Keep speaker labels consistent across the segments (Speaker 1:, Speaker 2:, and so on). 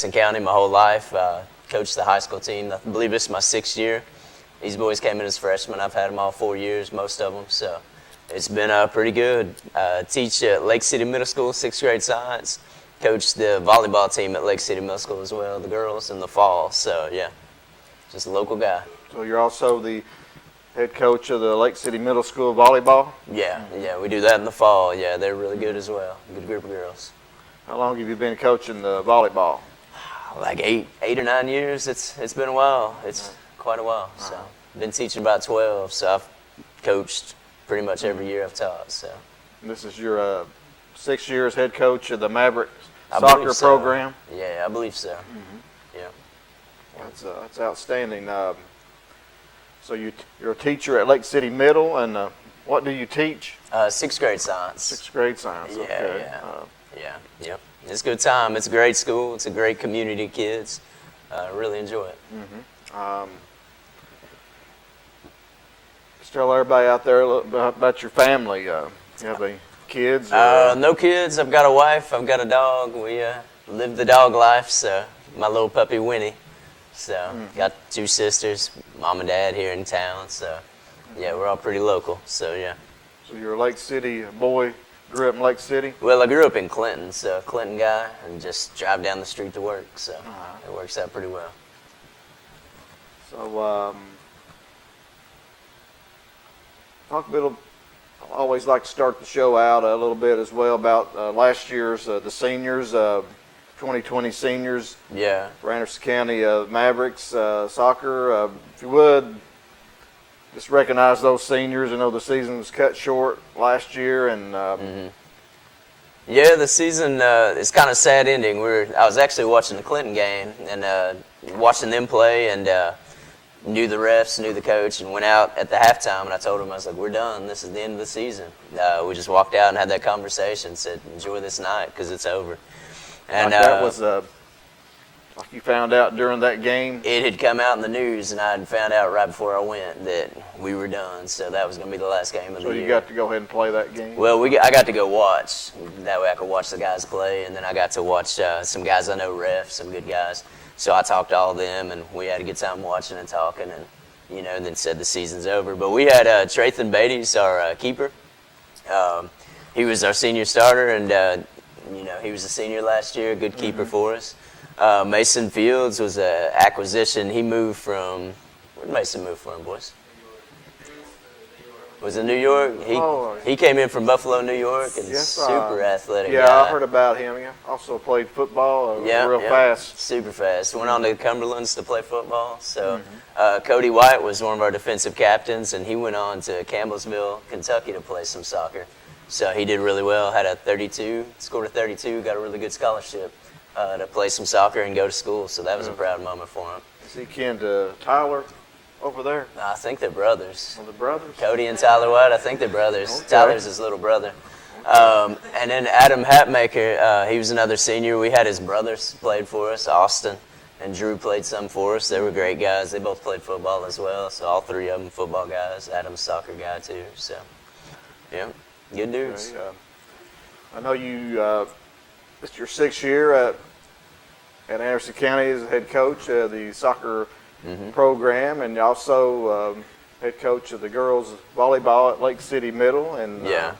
Speaker 1: Jackson County my whole life. Coached the high school team. I believe this is my 6th year. These boys came in as freshmen. I've had them all 4 years, most of them. So it's been pretty good. Teach at Lake City Middle School, 6th grade science. Coach the volleyball team at Lake City Middle School as well, the girls in the fall. So yeah, just a local guy.
Speaker 2: So you're also the head coach of the Lake City Middle School volleyball?
Speaker 1: Yeah, we do that in the fall. Yeah, they're really good as well. Good group of girls.
Speaker 2: How long have you been coaching the volleyball?
Speaker 1: Like 8 or 9 years. It's been a while. It's quite a while. So been teaching about 12. So I've coached pretty much every year I've taught. So
Speaker 2: and this is your 6 years head coach of the Mavericks
Speaker 1: I
Speaker 2: soccer
Speaker 1: so.
Speaker 2: program.
Speaker 1: Yeah, I believe so. Yeah.
Speaker 2: That's outstanding. So you're a teacher at Lake City Middle, and what do you teach?
Speaker 1: 6th grade science.
Speaker 2: 6th grade science.
Speaker 1: Yeah,
Speaker 2: okay.
Speaker 1: Yep. It's a good time. It's a great school. It's a great community of kids. Really enjoy it.
Speaker 2: Just tell everybody out there a little bit about your family. You have any kids?
Speaker 1: No kids. I've got a wife. I've got a dog. We live the dog life. So my little puppy Winnie. So got 2 sisters, mom and dad here in town. So yeah, we're all pretty local. So yeah.
Speaker 2: So you're a Lake City boy. Grew up in Lake City?
Speaker 1: Well, I grew up in Clinton, so a Clinton guy, and just drive down the street to work, so it works out pretty well.
Speaker 2: So, talk a bit. I always like to start the show out a little bit as well about last year's the seniors, 2020 seniors.
Speaker 1: Yeah.
Speaker 2: For Anderson County Mavericks soccer. If you would, just recognize those seniors. I know the season was cut short last year, and
Speaker 1: yeah, the season is kind of sad ending. I was actually watching the Clinton game and watching them play, and knew the refs, knew the coach, and went out at the halftime. And I told them, I was like, "We're done. This is the end of the season." We just walked out and had that conversation. Said, "Enjoy this night because it's over." And
Speaker 2: that was like you found out during that game?
Speaker 1: It had come out in the news, and I had found out right before I went that we were done. So that was going to be the last game of the year.
Speaker 2: So you got to go ahead and play that game?
Speaker 1: Well, I got to go watch. That way I could watch the guys play, and then I got to watch some guys I know ref, some good guys. So I talked to all of them, and we had a good time watching and talking, and then said the season's over. But we had Trathan Beatties, our keeper. He was our senior starter, and he was a senior last year, a good keeper for us. Mason Fields was an acquisition. He moved from, where did Mason move from, boys? Was it New York? He came in from Buffalo, New York, and super athletic
Speaker 2: yeah,
Speaker 1: guy.
Speaker 2: I heard about him. He also played football real fast.
Speaker 1: Super fast. Went on to Cumberlands to play football. So Cody White was one of our defensive captains, and he went on to Campbellsville, Kentucky to play some soccer. So he did really well, had a 32, scored a 32, got a really good scholarship to play some soccer and go to school. So that was a proud moment for him.
Speaker 2: Is he kin to Tyler over there?
Speaker 1: I think they're brothers.
Speaker 2: Are the brothers?
Speaker 1: Cody and Tyler White, I think they're brothers.
Speaker 2: Okay.
Speaker 1: Tyler's his little brother. And then Adam Hatmaker, he was another senior. We had his brothers played for us, Austin and Drew played some for us. They were great guys. They both played football as well. So all 3 of them football guys. Adam's a soccer guy too. So, yeah. Good dudes.
Speaker 2: Okay, I know you. It's your 6th year at Anderson County as head coach of the soccer program, and also head coach of the girls volleyball at Lake City Middle. And
Speaker 1: yeah.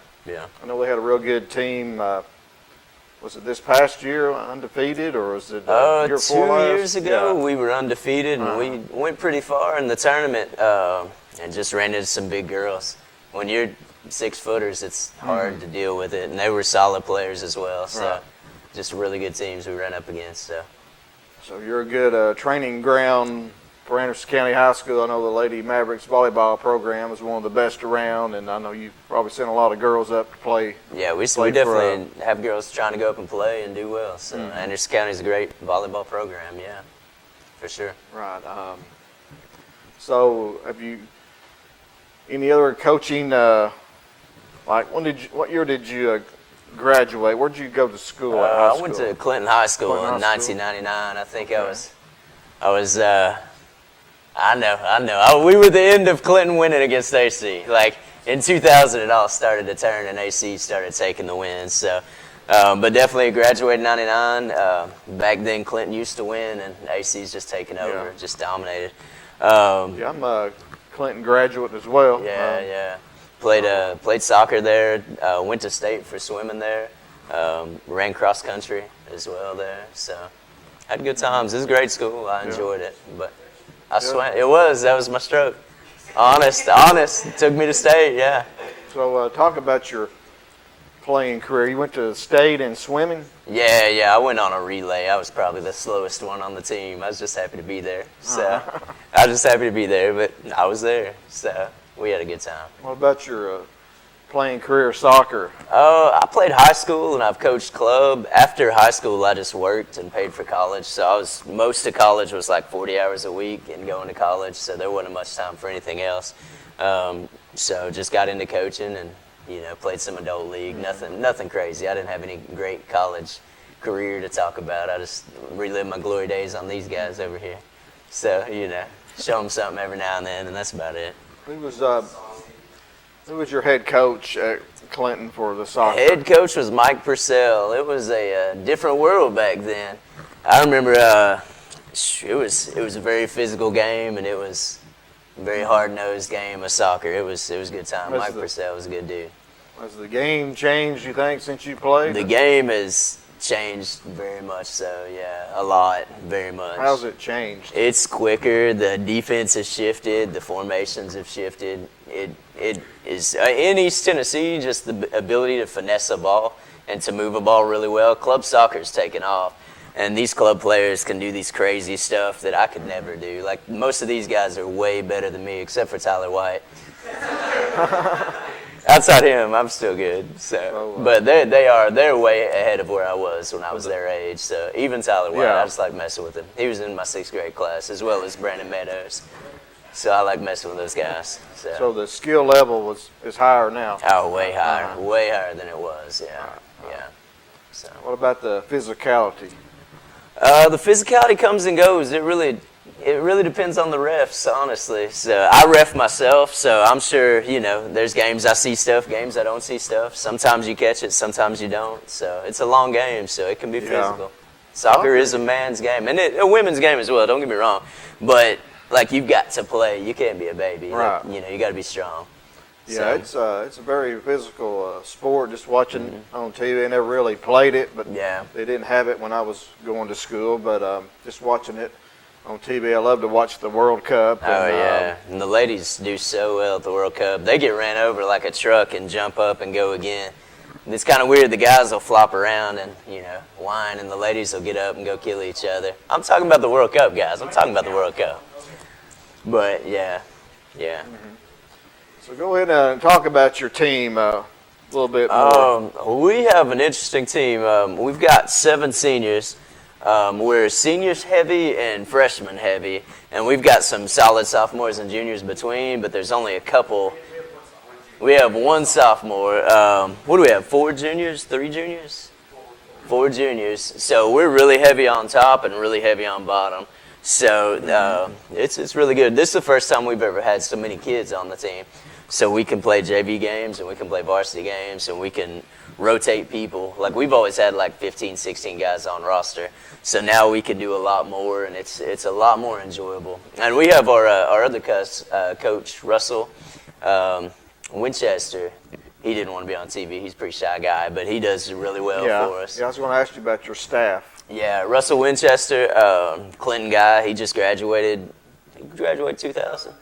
Speaker 2: I know they had a real good team. Was it this past year undefeated, or was it year
Speaker 1: 2
Speaker 2: before
Speaker 1: years ago we were undefeated, and we went pretty far in the tournament, and just ran into some big girls. When you're 6-footers, it's hard to deal with it, and they were solid players as well. So, just really good teams we ran up against.
Speaker 2: So you're a good training ground for Anderson County High School. I know the Lady Mavericks volleyball program is one of the best around, and I know you probably sent a lot of girls up to play.
Speaker 1: Yeah, we definitely have girls trying to go up and play and do well. So Anderson County is a great volleyball program. Yeah, for sure.
Speaker 2: Right. So have you any other coaching? What year did you graduate? Where did you go to school at high school?
Speaker 1: I went to Clinton High School in 1999. I think I know. We were the end of Clinton winning against AC. Like in 2000, it all started to turn, and AC started taking the wins. So But definitely graduated in 99. Back then, Clinton used to win, and AC's just taken over, just dominated.
Speaker 2: Yeah, I'm a Clinton graduate as well.
Speaker 1: Yeah. Played soccer there. Went to state for swimming there. Ran cross country as well there. So had good times. It was a great school. I enjoyed it. But I swam. That was my stroke. Honest. It took me to state. Yeah.
Speaker 2: So talk about your playing career. You went to state in swimming?
Speaker 1: Yeah. I went on a relay. I was probably the slowest one on the team. I was just happy to be there. So I was just happy to be there, but I was there. So we had a good time.
Speaker 2: What about your playing career soccer?
Speaker 1: I played high school and I've coached club. After high school, I just worked and paid for college. So most of college was like 40 hours a week and going to college. So there wasn't much time for anything else. So just got into coaching and played some adult league. Nothing crazy. I didn't have any great college career to talk about. I just relived my glory days on these guys over here. So show them something every now and then, and that's about it.
Speaker 2: Who was your head coach at Clinton for the soccer?
Speaker 1: Head coach was Mike Purcell. It was a different world back then. I remember it was a very physical game, and it was a very hard-nosed game of soccer. It was a good time. Mike Purcell was a good dude.
Speaker 2: Has the game changed, you think, since you played?
Speaker 1: The game has changed very much so, yeah. A lot, very much.
Speaker 2: How's it changed?
Speaker 1: It's quicker. The defense has shifted. The formations have shifted. It is in East Tennessee, just the ability to finesse a ball and to move a ball really well. Club soccer's taken off, and these club players can do these crazy stuff that I could never do. Like, most of these guys are way better than me, except for Tyler White. Outside him, I'm still good. So, but they're way ahead of where I was when I was their age. So even Tyler White, I just like messing with him. He was in my 6th grade class, as well as Brandon Meadows. So I like messing with those guys.
Speaker 2: So the skill level is higher now.
Speaker 1: Oh, way higher than it was. Yeah. So
Speaker 2: what about the physicality?
Speaker 1: The physicality comes and goes. It really depends on the refs, honestly. So I ref myself, so I'm sure, there's games I see stuff, games I don't see stuff. Sometimes you catch it, sometimes you don't. So it's a long game, so it can be physical. Soccer is a man's game, and a women's game as well, don't get me wrong. But, you've got to play. You can't be a baby.
Speaker 2: Right.
Speaker 1: You got to be strong.
Speaker 2: Yeah, so. It's a very physical sport. Just watching on TV, I never really played it, but they didn't have it when I was going to school. But just watching it on TV, I love to watch the World Cup.
Speaker 1: And the ladies do so well at the World Cup. They get ran over like a truck and jump up and go again. And it's kind of weird. The guys will flop around and whine, and the ladies will get up and go kill each other. I'm talking about the World Cup, guys. I'm talking about the World Cup. But yeah.
Speaker 2: So go ahead and talk about your team a little bit more.
Speaker 1: We have an interesting team. We've got 7 seniors. We're seniors heavy and freshmen heavy, and we've got some solid sophomores and juniors between, but there's only a couple. We have 1 sophomore. What do we have, 4 juniors, 3 juniors? 4 juniors. So we're really heavy on top and really heavy on bottom. So it's really good. This is the first time we've ever had so many kids on the team. So we can play JV games and we can play varsity games and we can rotate people. Like, we've always had 15, 16 guys on roster. So now we can do a lot more, and it's a lot more enjoyable. And we have our other coach, Russell Winchester. He didn't want to be on TV. He's a pretty shy guy, but he does really well for us.
Speaker 2: Yeah, I was going to ask you about your staff.
Speaker 1: Yeah, Russell Winchester, Clinton guy. He just graduated. He graduated 2000.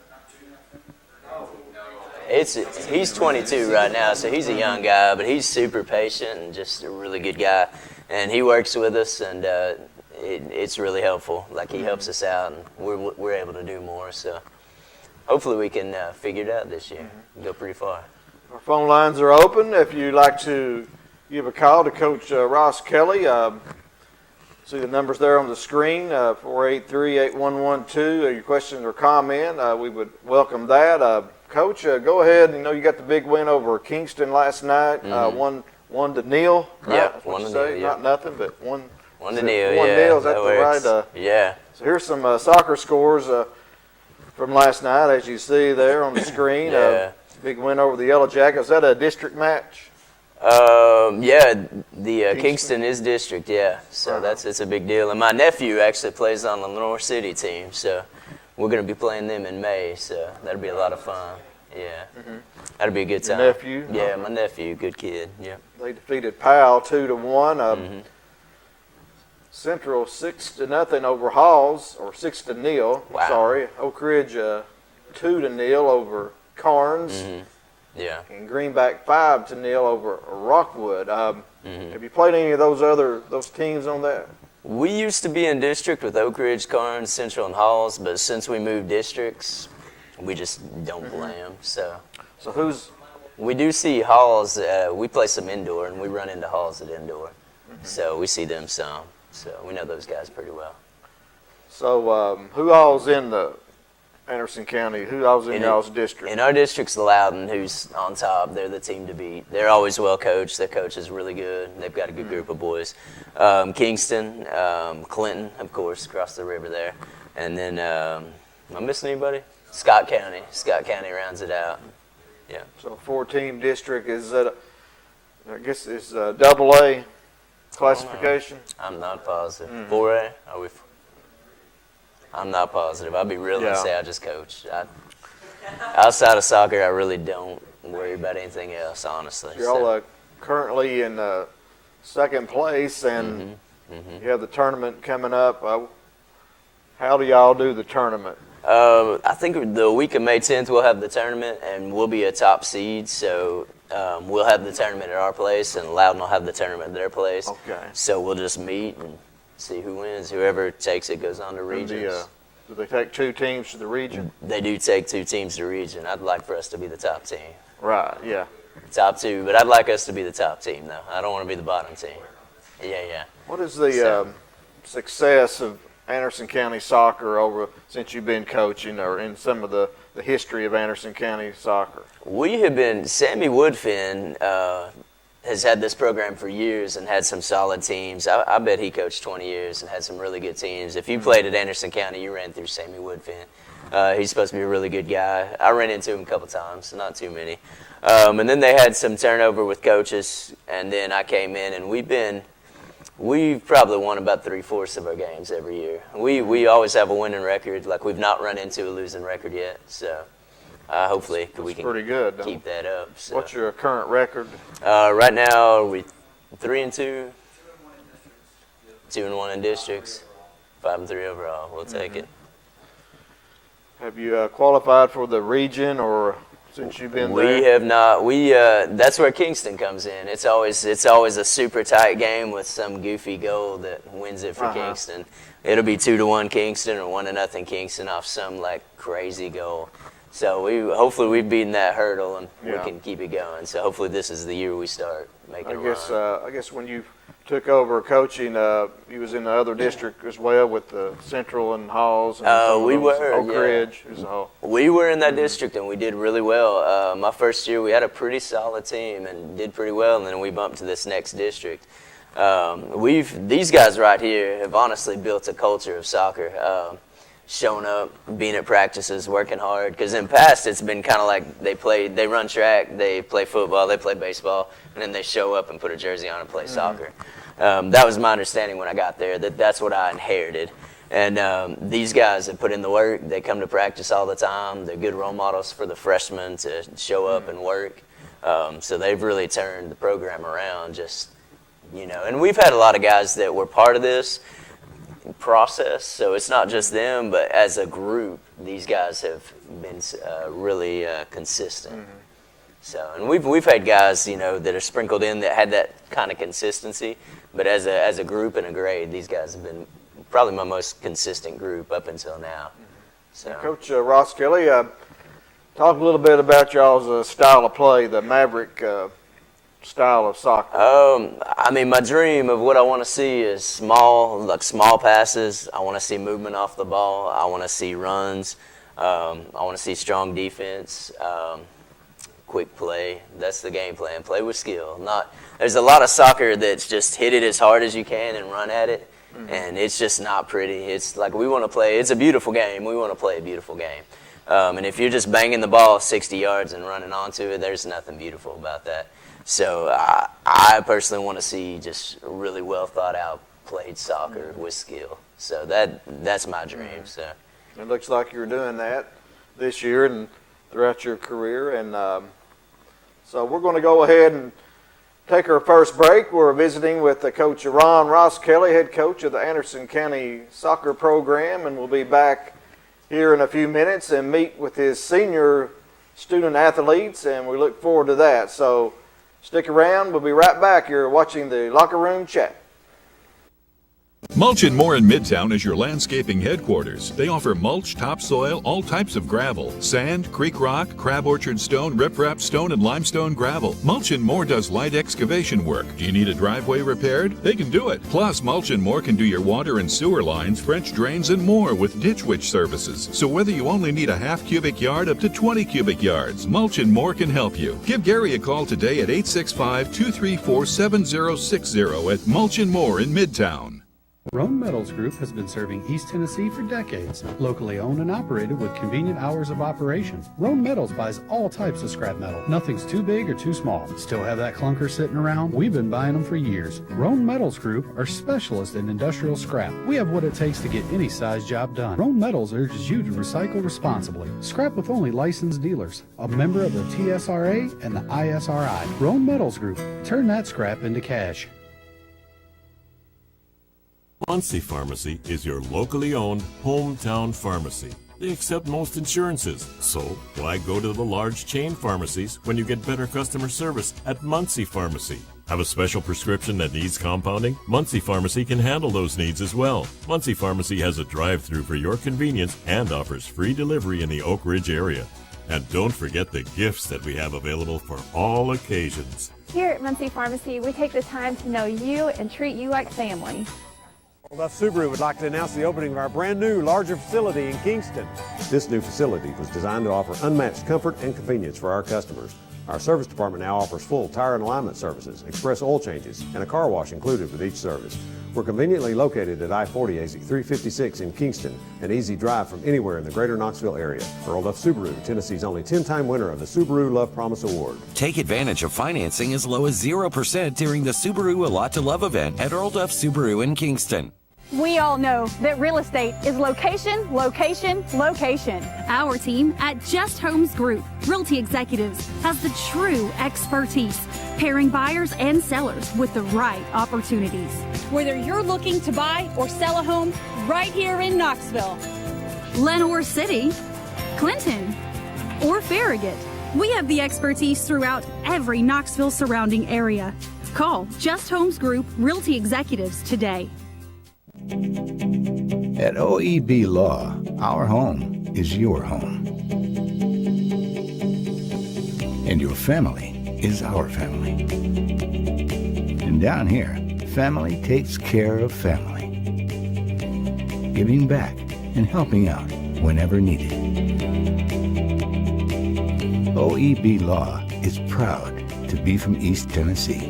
Speaker 1: He's 22 right now, so he's a young guy, but he's super patient and just a really good guy. And he works with us, and it's really helpful. He helps us out, and we're able to do more. So hopefully we can figure it out this year and go pretty far.
Speaker 2: Our phone lines are open. If you'd like to give a call to Coach Ross Kelly, see the numbers there on the screen, 483-8112. Your questions or comment, we would welcome that. Coach, go ahead. You got the big win over Kingston last night. 1-0. Right?
Speaker 1: Yeah, 1-0.
Speaker 2: Not nothing, but 1-0.
Speaker 1: 1-0.
Speaker 2: Is that the right?
Speaker 1: Yeah.
Speaker 2: So here's some soccer scores from last night, as you see there on the screen. Big win over the Yellow Jackets. Is that a district match?
Speaker 1: Yeah, the Kingston is district, yeah. So it's a big deal. And my nephew actually plays on the Lenore City team, so we're going to be playing them in May, so that'll be a lot of fun. Yeah, that'll be a good time.
Speaker 2: Your nephew?
Speaker 1: Yeah, my nephew, good kid, yeah.
Speaker 2: They defeated Powell 2-1. Central 6-0 over Halls, or 6-0.
Speaker 1: Wow.
Speaker 2: Sorry, Oak Ridge 2-0 over Carnes.
Speaker 1: Yeah.
Speaker 2: And Greenback 5-0 over Rockwood. Have you played any of those teams on that?
Speaker 1: We used to be in district with Oak Ridge, Carnes, Central, and Halls, but since we moved districts, we just don't play them. So
Speaker 2: who's?
Speaker 1: We do see Halls. We play some indoor, and we run into Halls at indoor. So we see them some. So we know those guys pretty well.
Speaker 2: So who all's in the Anderson County? Who all's in y'all's district?
Speaker 1: In our district's Loudon, who's on top. They're the team to beat. They're always well coached. Their coach is really good. They've got a good group of boys. Kingston, Clinton, of course, across the river there. And then, am I missing anybody? Scott County. Scott County rounds it out. Yeah.
Speaker 2: So 4-team district is I guess it's AA classification.
Speaker 1: I'm not positive. 4A? Are we? I'm not positive. I'll be real and say I just coach. Outside of soccer, I really don't worry about anything else, honestly.
Speaker 2: You're all currently in second place, and you have the tournament coming up. How do y'all do the tournament?
Speaker 1: I think the week of May 10th we'll have the tournament, and we'll be a top seed. So we'll have the tournament at our place, and Loudon will have the tournament at their place.
Speaker 2: Okay.
Speaker 1: So we'll just meet and see who wins. Whoever takes it goes on to regions.
Speaker 2: Do they take 2 teams to the region?
Speaker 1: They do take 2 teams to region. I'd like for us to be the top team.
Speaker 2: Right, yeah.
Speaker 1: Top 2, but I'd like us to be the top team, though. I don't want to be the bottom team. Yeah.
Speaker 2: What is the success of Anderson County soccer since you've been coaching, or in some of the history of Anderson County soccer?
Speaker 1: We have been, Sammy Woodfin has had this program for years and had some solid teams. I bet he coached 20 years and had some really good teams. If you played at Anderson County, you ran through Sammy Woodfin. He's supposed to be a really good guy. I ran into him a couple times, not too many. And then they had some turnover with coaches, and then I came in, and we've probably won about 3/4 of our games every year. We always have a winning record. Like, we've not run into a losing record yet. So hopefully we can
Speaker 2: pretty good,
Speaker 1: keep that up. So.
Speaker 2: What's your current record?
Speaker 1: Right now, we 3-2, 2-1 in districts, 5-3 overall. We'll take it.
Speaker 2: Have you qualified for the region, or since you've been there?
Speaker 1: We have not. That's where Kingston comes in. It's always a super tight game with some goofy goal that wins it for Kingston. It'll be 2-1 Kingston or 1-0 Kingston off some crazy goal. So hopefully we've beaten that hurdle and we can keep it going. So hopefully this is the year we start making a run.
Speaker 2: I guess when you took over coaching, you was in the other district as well with the Central and Halls. And
Speaker 1: we were
Speaker 2: Oak Ridge.
Speaker 1: We were in that district and we did really well. My first year we had a pretty solid team and did pretty well, and then we bumped to this next district. These guys right here have honestly built a culture of soccer. Showing up, being at practices, working hard. Because in the past, it's been kind of like they run track, they play football, they play baseball, and then they show up and put a jersey on and play soccer. That was my understanding when I got there, that's what I inherited. And these guys have put in the work. They come to practice all the time. They're good role models for the freshmen to show up and work. So they've really turned the program around, And we've had a lot of guys that were part of this process, so it's not just them, but as a group, these guys have been really consistent. So, and we've had guys, that are sprinkled in that had that kind of consistency, but as a group and a grade, these guys have been probably my most consistent group up until now. So,
Speaker 2: Coach Ross Kelly, talk a little bit about y'all's style of play, the Maverick style of soccer.
Speaker 1: My dream of what I want to see is small passes. I want to see movement off the ball. I want to see runs. I want to see strong defense, quick play. That's the game plan. Play with skill. There's a lot of soccer that's just hit it as hard as you can and run at it, and it's just not pretty. It's like we want to play. It's a beautiful game. We want to play a beautiful game. And if you're just banging the ball 60 yards and running onto it, there's nothing beautiful about that. So I personally want to see just really well thought out played soccer with skill. So that's my dream. So
Speaker 2: it looks like you're doing that this year and throughout your career. And so we're going to go ahead and take our first break. We're visiting with the coach Ron Ross Kelly, head coach of the Anderson County soccer program, and we'll be back here in a few minutes and meet with his senior student athletes, and we look forward to that. So stick around. We'll be right back. You're watching the Locker Room Chat.
Speaker 3: Mulch & More in Midtown is your landscaping headquarters. They offer mulch, topsoil, all types of gravel, sand, creek rock, crab orchard stone, riprap stone, and limestone gravel. Mulch & More does light excavation work. Do you need a driveway repaired? They can do it. Plus, Mulch & More can do your water and sewer lines, French drains, and more with Ditch Witch services. So whether you only need a half cubic yard up to 20 cubic yards, Mulch & More can help you. Give Gary a call today at 865-234-7060 at Mulch & More in Midtown.
Speaker 4: Roan Metals Group has been serving East Tennessee for decades. Locally owned and operated with convenient hours of operation. Roan Metals buys all types of scrap metal. Nothing's too big or too small. Still have that clunker sitting around? We've been buying them for years. Roan Metals Group are specialists in industrial scrap. We have what it takes to get any size job done. Roan Metals urges you to recycle responsibly. Scrap with only licensed dealers. A member of the TSRA and the ISRI. Roan Metals Group. Turn that scrap into cash.
Speaker 5: Muncie Pharmacy is your locally owned hometown pharmacy. They accept most insurances, so why go to the large chain pharmacies when you get better customer service at Muncie Pharmacy? Have a special prescription that needs compounding? Muncie Pharmacy can handle those needs as well. Muncie Pharmacy has a drive-thru for your convenience and offers free delivery in the Oak Ridge area. And don't forget the gifts that we have available for all occasions.
Speaker 6: Here at Muncie Pharmacy, we take the time to know you and treat you like family.
Speaker 7: Old F Subaru would like to announce the opening of our brand new, larger facility in Kingston.
Speaker 8: This new facility was designed to offer unmatched comfort and convenience for our customers. Our service department now offers full tire and alignment services, express oil changes, and a car wash included with each service. We're conveniently located at I-40 exit 356 in Kingston, an easy drive from anywhere in the greater Knoxville area. Earl Duff Subaru, Tennessee's only 10-time winner of the Subaru Love Promise Award.
Speaker 9: Take advantage of financing as low as 0% during the Subaru A Lot to Love event at Earl Duff Subaru in Kingston.
Speaker 10: We all know that real estate is location, location, location.
Speaker 11: Our team at Just Homes Group Realty Executives has the true expertise, pairing buyers and sellers with the right opportunities.
Speaker 10: Whether you're looking to buy or sell a home right here in Knoxville,
Speaker 11: Lenoir City, Clinton, or Farragut, we have the expertise throughout every Knoxville surrounding area. Call Just Homes Group Realty Executives today.
Speaker 12: At OEB Law, our home is your home. And your family is our family. And down here, family takes care of family. Giving back and helping out whenever needed. OEB Law is proud to be from East Tennessee.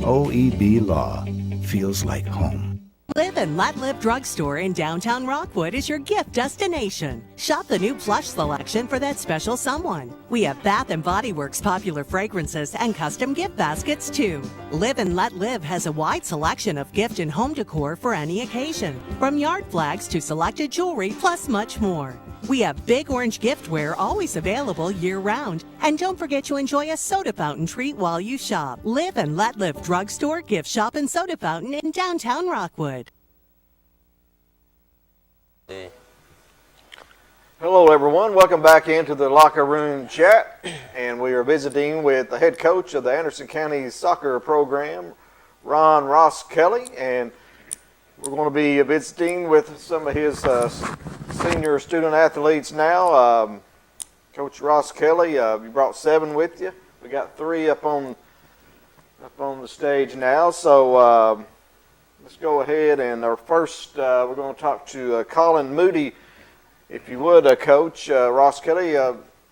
Speaker 12: OEB Law feels like home.
Speaker 13: Live and Let Live Drugstore in downtown Rockwood is your gift destination. Shop the new plush selection for that special someone. We have Bath & Body Works popular fragrances and custom gift baskets too. Live and Let Live has a wide selection of gift and home decor for any occasion, from yard flags to selected jewelry plus much more. We have Big Orange giftware always available year-round. And don't forget to enjoy a soda fountain treat while you shop. Live and Let Live Drugstore, Gift Shop, and Soda Fountain in downtown Rockwood.
Speaker 2: Hello, everyone. Welcome back into the Locker Room Chat. And we are visiting with the head coach of the Anderson County soccer program, Ron Ross Kelly. And we're going to be visiting with some of his senior student athletes now. Coach Ross Kelly, you brought 7 with you. We got 3 up on the stage now. So let's go ahead, and our first, we're going to talk to Colin Moody. If you would, Coach Ross Kelly,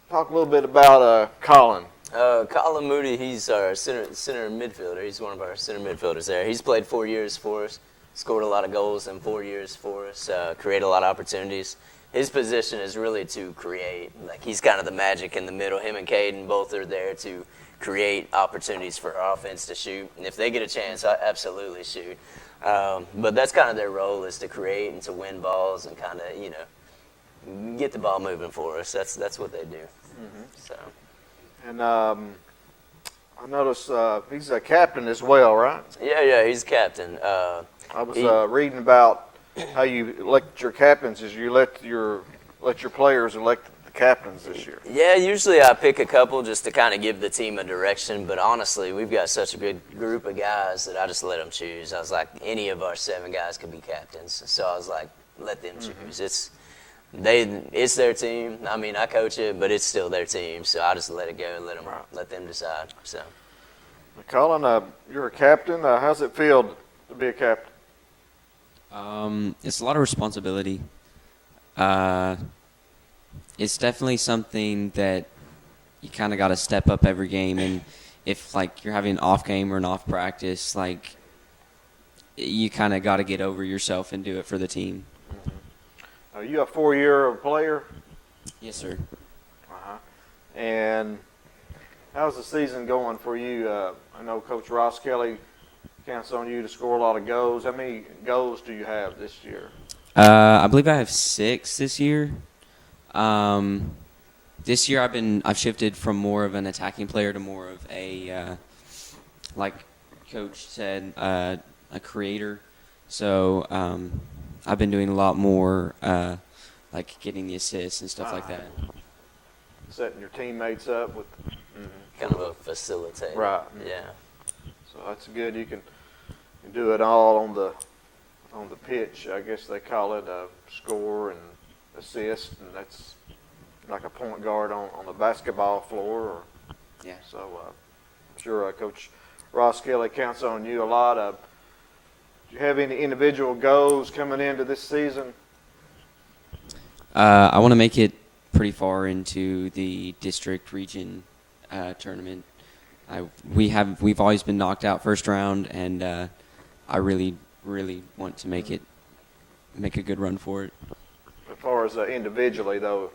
Speaker 2: talk a little bit about Colin.
Speaker 1: Colin Moody, he's our center midfielder. He's one of our center midfielders there. He's played 4 years for us, scored a lot of goals in 4 years for us, created a lot of opportunities. His position is really to create. Like, he's kind of the magic in the middle. Him and Caden both are there to create opportunities for our offense to shoot. And if they get a chance, I absolutely shoot. But that's kind of their role, is to create and to win balls and kind of, get the ball moving for us. That's what they do. So.
Speaker 2: And I noticed he's a captain as well, right?
Speaker 1: Yeah, he's a captain.
Speaker 2: I was reading about how you elect your captains. Is you let your players elect the captains this year?
Speaker 1: Yeah, usually I pick a couple just to kind of give the team a direction. But honestly, we've got such a good group of guys that I just let them choose. I was like, any of our 7 guys could be captains. So I was like, let them choose. It's their team. I mean, I coach it, but it's still their team. So I just let it go and let them decide. So,
Speaker 2: Colin, you're a captain. How's it feel to be a captain?
Speaker 14: It's a lot of responsibility. It's definitely something that you kind of got to step up every game. And if, like, you're having an off game or an off practice, like, you kind of got to get over yourself and do it for the team.
Speaker 2: Are you a 4-year player?
Speaker 14: Yes, sir.
Speaker 2: And how's the season going for you? I know Coach Ross Kelly counts on you to score a lot of goals. How many goals do you have this year?
Speaker 14: I believe I have 6 this year. This year I've shifted from more of an attacking player to more of a, like Coach said, a creator. So I've been doing a lot more, like getting the assists and stuff like that.
Speaker 2: Setting your teammates up with
Speaker 1: kind of a facilitator.
Speaker 2: Right.
Speaker 1: Yeah.
Speaker 2: So that's good. You can do it all on the pitch. I guess they call it a score and assist, and that's like a point guard on the basketball floor.
Speaker 14: Yeah.
Speaker 2: So I'm sure Coach Ross Kelly counts on you a lot. Do you have any individual goals coming into this season?
Speaker 14: I want to make it pretty far into the district region tournament. We've always been knocked out first round, and I really want to make a good run for it.
Speaker 2: As far as individually, though,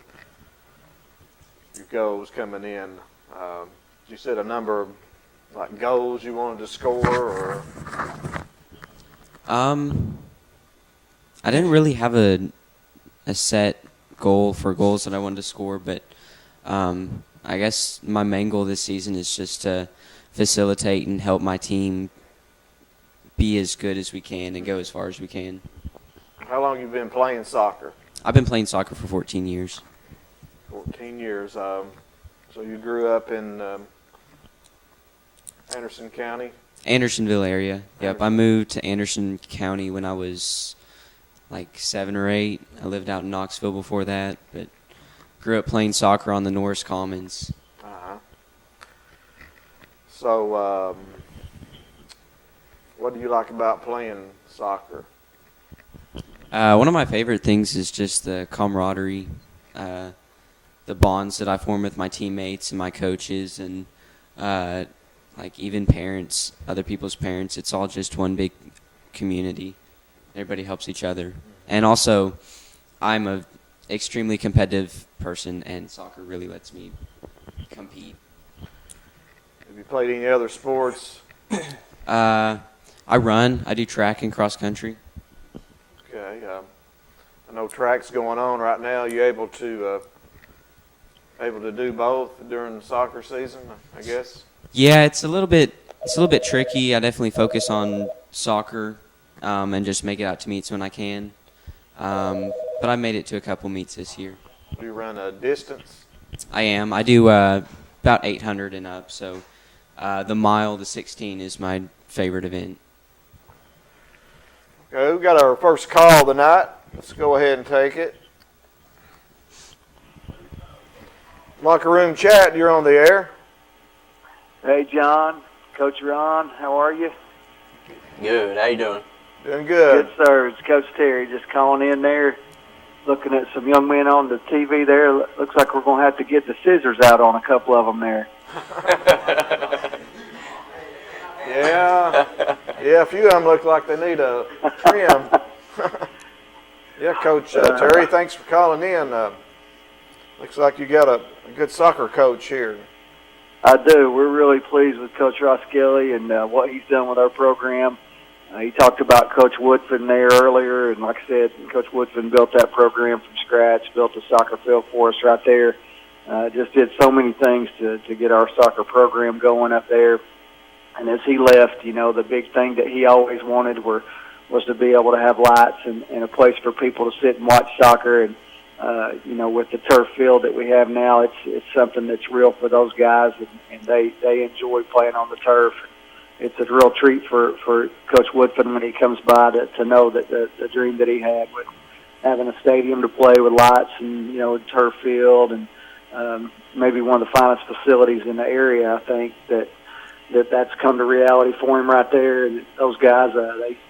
Speaker 2: your goals coming in, you said a number of like goals you wanted to score, or?
Speaker 14: I didn't really have a set goal for goals that I wanted to score, but I guess my main goal this season is just to facilitate and help my team be as good as we can and go as far as we can.
Speaker 2: How long have you been playing soccer?
Speaker 14: I've been playing soccer for 14 years.
Speaker 2: 14 years. So you grew up in Anderson County?
Speaker 14: Andersonville area. Yep, I moved to Anderson County when I was like 7 or 8. I lived out in Knoxville before that, but grew up playing soccer on the Norris Commons.
Speaker 2: So what do you like about playing soccer?
Speaker 14: One of my favorite things is just the camaraderie, the bonds that I form with my teammates and my coaches, and like even parents, other people's parents. It's all just one big community. Everybody helps each other. And also, I'm a extremely competitive person, and soccer really lets me compete.
Speaker 2: Have you played any other sports?
Speaker 14: I run. I do track and cross country.
Speaker 2: Okay. I know track's going on right now. You able to do both during the soccer season, I guess?
Speaker 14: Yeah, it's a little bit tricky. I definitely focus on soccer and just make it out to meets when I can. But I made it to a couple meets this year.
Speaker 2: Do you run a distance?
Speaker 14: I am. I do about 800 and up. So the mile, the 16 is my favorite event.
Speaker 2: Okay, we got our first call tonight. Let's go ahead and take it. Locker Room Chat, you're on the air.
Speaker 15: Hey, John, Coach Ron, how are you?
Speaker 1: Good. How you doing?
Speaker 2: Doing good.
Speaker 15: Good, sir. It's Coach Terry just calling in there, looking at some young men on the TV there. Looks like we're going to have to get the scissors out on a couple of them there.
Speaker 2: Yeah, a few of them look like they need a trim. Yeah, Coach Terry, thanks for calling in. Looks like you got a good soccer coach here.
Speaker 15: I do. We're really pleased with Coach Ross Kelly and what he's done with our program. He talked about Coach Woodfin there earlier, and like I said, Coach Woodfin built that program from scratch, built a soccer field for us right there. Just did so many things to get our soccer program going up there. And as he left, the big thing that he always wanted was to be able to have lights and a place for people to sit and watch soccer. And with the turf field that we have now, it's something that's real for those guys, and they enjoy playing on the turf. It's a real treat for Coach Woodfin when he comes by to know that the dream that he had with having a stadium to play with lights and, a turf field and maybe one of the finest facilities in the area. I think that's come to reality for him right there. And those guys,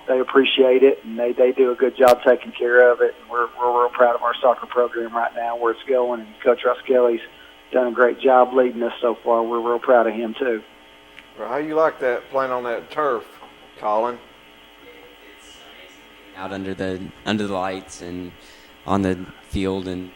Speaker 15: they appreciate it, and they do a good job taking care of it. And we're real proud of our soccer program right now, where it's going. And Coach Ross Kelly's done a great job leading us so far. We're real proud of him, too.
Speaker 2: Well, how you like that, playing on that turf, Colin?
Speaker 14: Out under the lights and on the field, and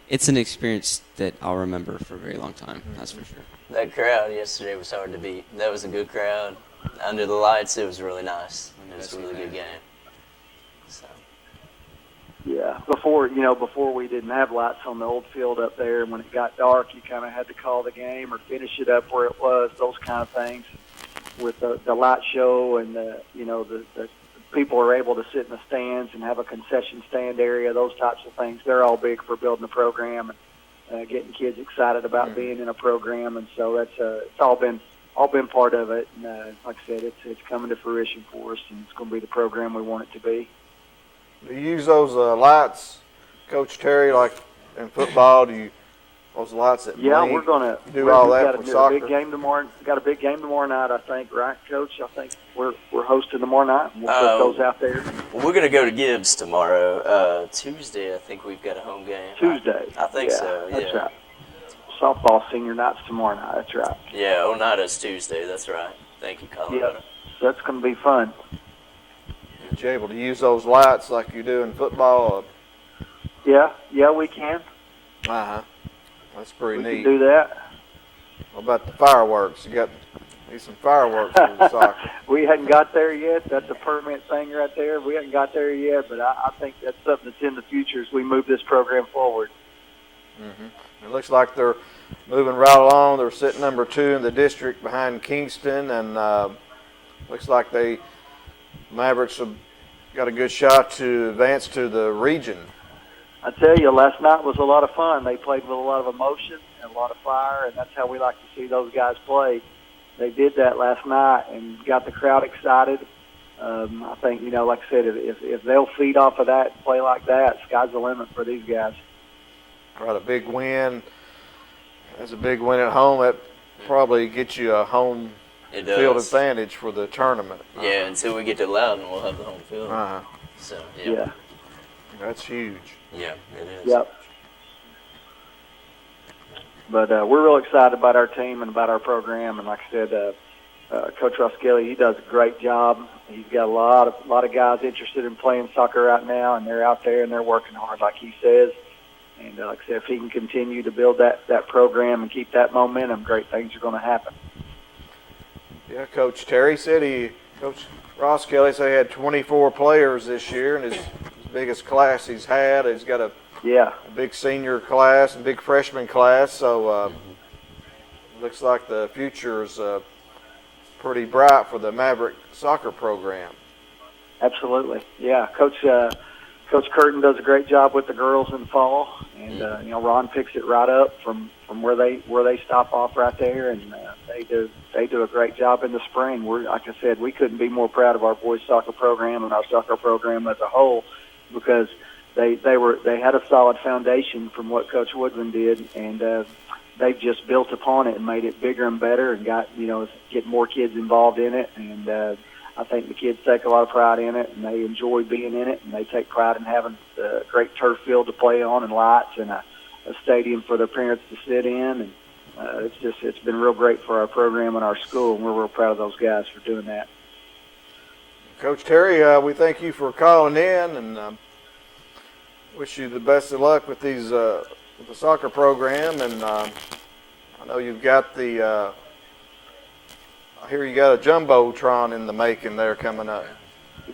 Speaker 14: it's an experience that I'll remember for a very long time. That's for sure.
Speaker 1: That crowd yesterday was hard to beat. That was a good crowd. Under the lights, it was really nice. It was a really good game. So.
Speaker 15: Yeah, before we didn't have lights on the old field up there, and when it got dark, you kind of had to call the game or finish it up where it was. Those kind of things. With the light show and the people are able to sit in the stands and have a concession stand area, those types of things, they're all big for building a program and getting kids excited about being in a program. And so that's it's all been part of it. And like I said, it's coming to fruition for us, and it's going to be the program we want it to be.
Speaker 2: Do you use those lights, Coach Terry, like in football? Those lights that blink,
Speaker 15: we're gonna
Speaker 2: do all that for soccer?
Speaker 15: Big game tomorrow. Got a big game tomorrow night, I think, right, Coach? I think we're hosting tomorrow night, and we'll put those out there.
Speaker 1: Well, we're gonna go to Gibbs tomorrow. Tuesday, I think we've got a home game.
Speaker 15: Tuesday.
Speaker 1: I think so. Yeah.
Speaker 15: That's right. Softball senior night's tomorrow night. That's right.
Speaker 1: Yeah, Oneida's Tuesday. That's right. Thank you, Colorado.
Speaker 15: Yeah, that's gonna be fun.
Speaker 2: Are you able to use those lights like you do in football?
Speaker 15: Yeah, we can.
Speaker 2: That's pretty neat.
Speaker 15: We can do that.
Speaker 2: What about the fireworks? Need some fireworks for the soccer.
Speaker 15: We hadn't got there yet. That's a permanent thing right there. We haven't got there yet, but I think that's something that's in the future as we move this program forward.
Speaker 2: It looks like they're moving right along. They're sitting number 2 in the district behind Kingston, and looks like Mavericks have got a good shot to advance to the region.
Speaker 15: I tell you, last night was a lot of fun. They played with a lot of emotion and a lot of fire, and that's how we like to see those guys play. They did that last night and got the crowd excited. I think, like I said, if they'll feed off of that and play like that, sky's the limit for these guys.
Speaker 2: Right, a big win. That's a big win at home. That probably gets you a home field advantage for the tournament.
Speaker 1: Yeah, until we get to Loudon, we'll have the home field. So,
Speaker 15: yeah.
Speaker 2: That's huge.
Speaker 1: Yeah, it is.
Speaker 15: Yep. But we're real excited about our team and about our program. And like I said, Coach Ross Kelly, he does a great job. He's got a lot of guys interested in playing soccer right now, and they're out there and they're working hard, like he says. And like I said, if he can continue to build that program and keep that momentum, great things are going to happen.
Speaker 2: Yeah, Coach Terry said Coach Ross Kelly said he had 24 players this year, and his biggest class he's had. He's got a big senior class and big freshman class, so looks like the future is pretty bright for the Maverick soccer program.
Speaker 15: Absolutely, yeah. Coach Curtin does a great job with the girls in the fall, and Ron picks it right up from where they stop off right there, and they do a great job in the spring. Like I said, we couldn't be more proud of our boys soccer program and our soccer program as a whole, because they had a solid foundation from what Coach Woodman did, and they've just built upon it and made it bigger and better, and got get more kids involved in it, and I think the kids take a lot of pride in it, and they enjoy being in it, and they take pride in having a great turf field to play on and lights and a stadium for their parents to sit in. And it's been real great for our program and our school, and we're real proud of those guys for doing that.
Speaker 2: Coach Terry, we thank you for calling in, and wish you the best of luck with these with the soccer program, and I know you've got the. I hear you got a jumbotron in the making there coming up.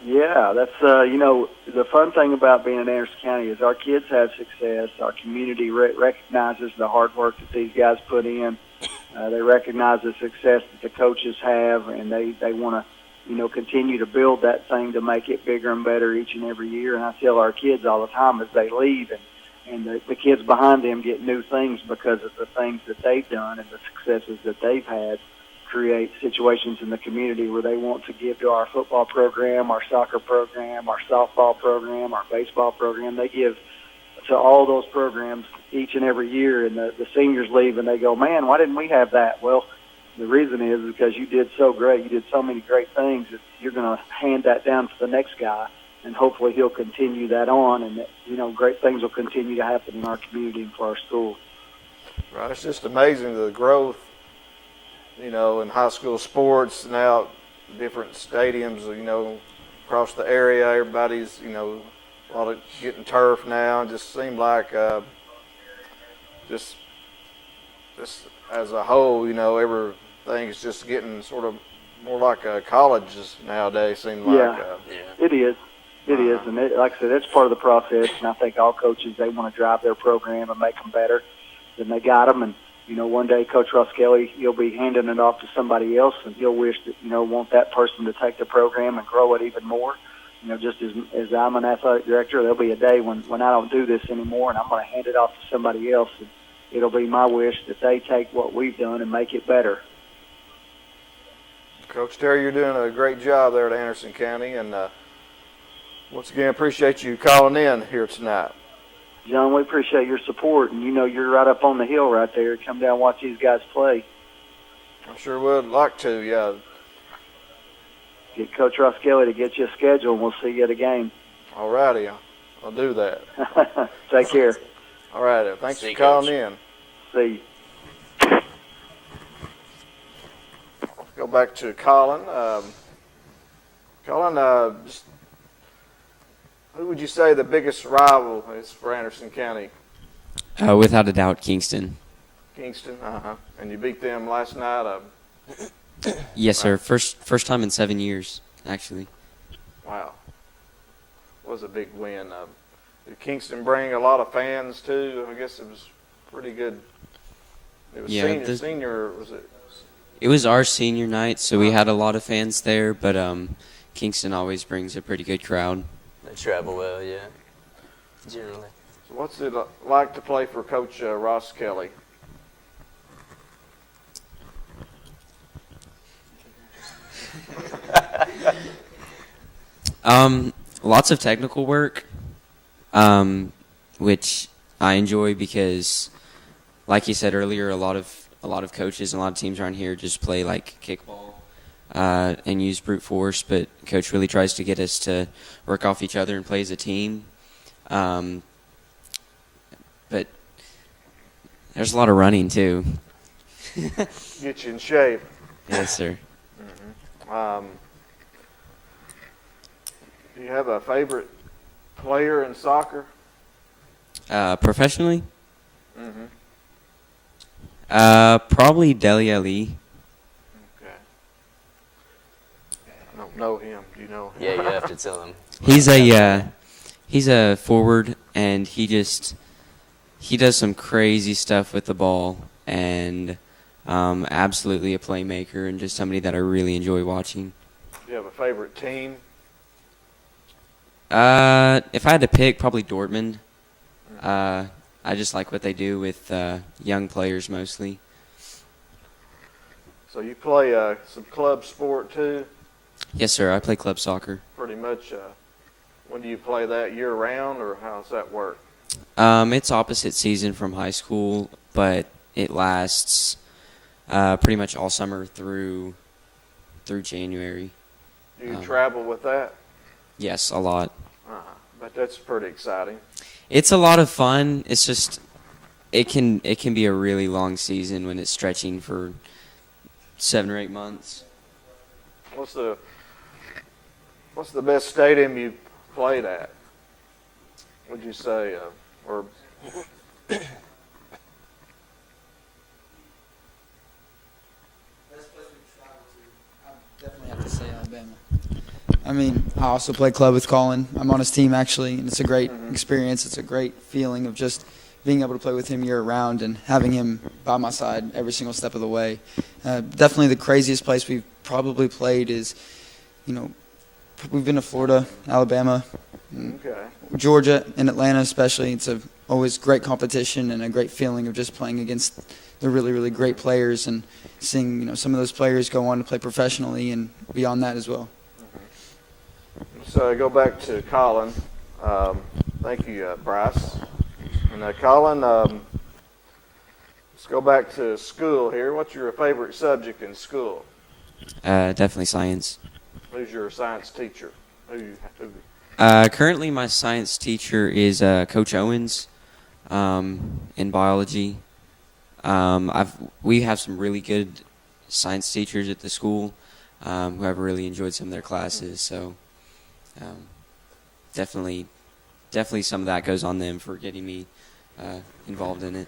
Speaker 15: Yeah, that's the fun thing about being in Anderson County is our kids have success. Our community recognizes the hard work that these guys put in. They recognize the success that the coaches have, and they want to, continue to build that thing to make it bigger and better each and every year. And I tell our kids all the time as they leave, and the kids behind them get new things because of the things that they've done and the successes that they've had. Create situations in the community where they want to give to our football program, our soccer program, our softball program, our baseball program. They give to all those programs each and every year, and the seniors leave and they go, man, why didn't we have that? Well, the reason is because you did so great. You did so many great things that you're going to hand that down to the next guy, and hopefully he'll continue that on, and that, great things will continue to happen in our community and for our school.
Speaker 2: Right, it's just amazing the growth, in high school sports, now different stadiums, across the area, everybody's, a lot of getting turf now. It just seemed like just as a whole, everything's just getting sort of more like colleges nowadays, seem like.
Speaker 15: Yeah, it is. It is, and like I said, it's part of the process, and I think all coaches, they want to drive their program and make them better than they got them, and one day Coach Ross Kelly, he'll be handing it off to somebody else, and he'll wish that, want that person to take the program and grow it even more. Just as I'm an athletic director, there'll be a day when I don't do this anymore, and I'm going to hand it off to somebody else, and it'll be my wish that they take what we've done and make it better.
Speaker 2: Coach Terry, you're doing a great job there at Anderson County, and once again, appreciate you calling in here tonight.
Speaker 15: John, we appreciate your support, and you're right up on the hill right there. Come down and watch these guys play.
Speaker 2: I sure would like to, yeah.
Speaker 15: Get Coach Ross Kelly to get you a schedule, and we'll see you at a game.
Speaker 2: All righty, I'll do that.
Speaker 15: Take care.
Speaker 2: All right, thanks for calling in.
Speaker 15: See you.
Speaker 2: Let's go back to Colin. Colin, who would you say the biggest rival is for Anderson County?
Speaker 14: Without a doubt, Kingston.
Speaker 2: Kingston, and you beat them last night.
Speaker 14: Yes, sir. First time in 7 years, actually.
Speaker 2: Wow, it was a big win. Did Kingston bring a lot of fans too? I guess it was pretty good. It was senior. Was it?
Speaker 14: It was our senior night, so we had a lot of fans there. But Kingston always brings a pretty good crowd.
Speaker 1: They travel well, yeah, generally.
Speaker 2: So what's it like to play for Coach Ross Kelly?
Speaker 14: Lots of technical work, which I enjoy because, like you said earlier, a lot of coaches and a lot of teams around here just play like kickball and use brute force, but Coach really tries to get us to work off each other and play as a team. But there's a lot of running too.
Speaker 2: Get you in shape.
Speaker 14: Yes, sir.
Speaker 2: Mm-hmm. Do you have a favorite player in soccer?
Speaker 14: Professionally?
Speaker 2: Mm-hmm.
Speaker 14: Probably Dele Alli.
Speaker 2: Okay. I don't know him. Do you know him?
Speaker 1: Yeah, you have to tell him.
Speaker 14: He's a forward, and he does some crazy stuff with the ball, and absolutely a playmaker, and just somebody that I really enjoy watching.
Speaker 2: Do you have a favorite team?
Speaker 14: If I had to pick, probably Dortmund. I just like what they do with young players mostly.
Speaker 2: So you play some club sport too?
Speaker 14: Yes, sir. I play club soccer.
Speaker 2: Pretty much. When do you play that, year-round, or how does that work?
Speaker 14: It's opposite season from high school, but it lasts pretty much all summer through January.
Speaker 2: Do you travel with that?
Speaker 14: Yes, a lot.
Speaker 2: But that's pretty exciting.
Speaker 14: It's a lot of fun. It's just it can be a really long season when it's stretching for 7 or 8 months.
Speaker 2: What's the best stadium you played at? Would you say, or
Speaker 16: I mean, I also play club with Colin. I'm on his team, actually, and it's a great experience. It's a great feeling of just being able to play with him year-round and having him by my side every single step of the way. Definitely the craziest place we've probably played is, we've been to Florida, Alabama, Georgia, and Atlanta especially. It's always great competition and a great feeling of just playing against the really, really great players and seeing, some of those players go on to play professionally and beyond that as well.
Speaker 2: So I go back to Colin. Thank you, Bryce. And Colin, let's go back to school here. What's your favorite subject in school?
Speaker 14: Definitely science.
Speaker 2: Who's your science teacher?
Speaker 14: Currently, my science teacher is Coach Owens in biology. We have some really good science teachers at the school who have really enjoyed some of their classes. So definitely some of that goes on them for getting me involved in it.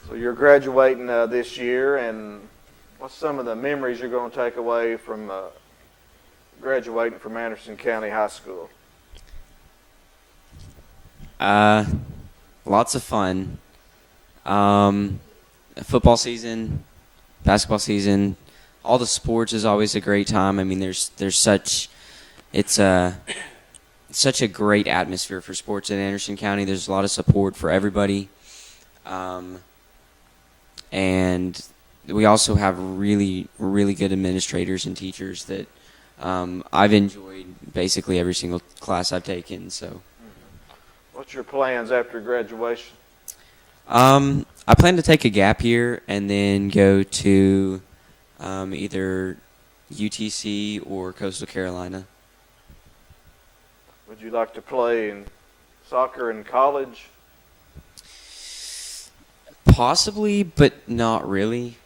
Speaker 2: So you're graduating this year, and what's some of the memories you're going to take away from graduating from Anderson County High School?
Speaker 14: Lots of fun. Football season, basketball season, all the sports is always a great time. I mean, it's such a great atmosphere for sports in Anderson County. There's a lot of support for everybody. And we also have really, really good administrators and teachers that I've enjoyed basically every single class I've taken. So,
Speaker 2: what's your plans after graduation?
Speaker 14: I plan to take a gap year and then go to either UTC or Coastal Carolina.
Speaker 2: Would you like to play in soccer in college?
Speaker 14: Possibly, but not really.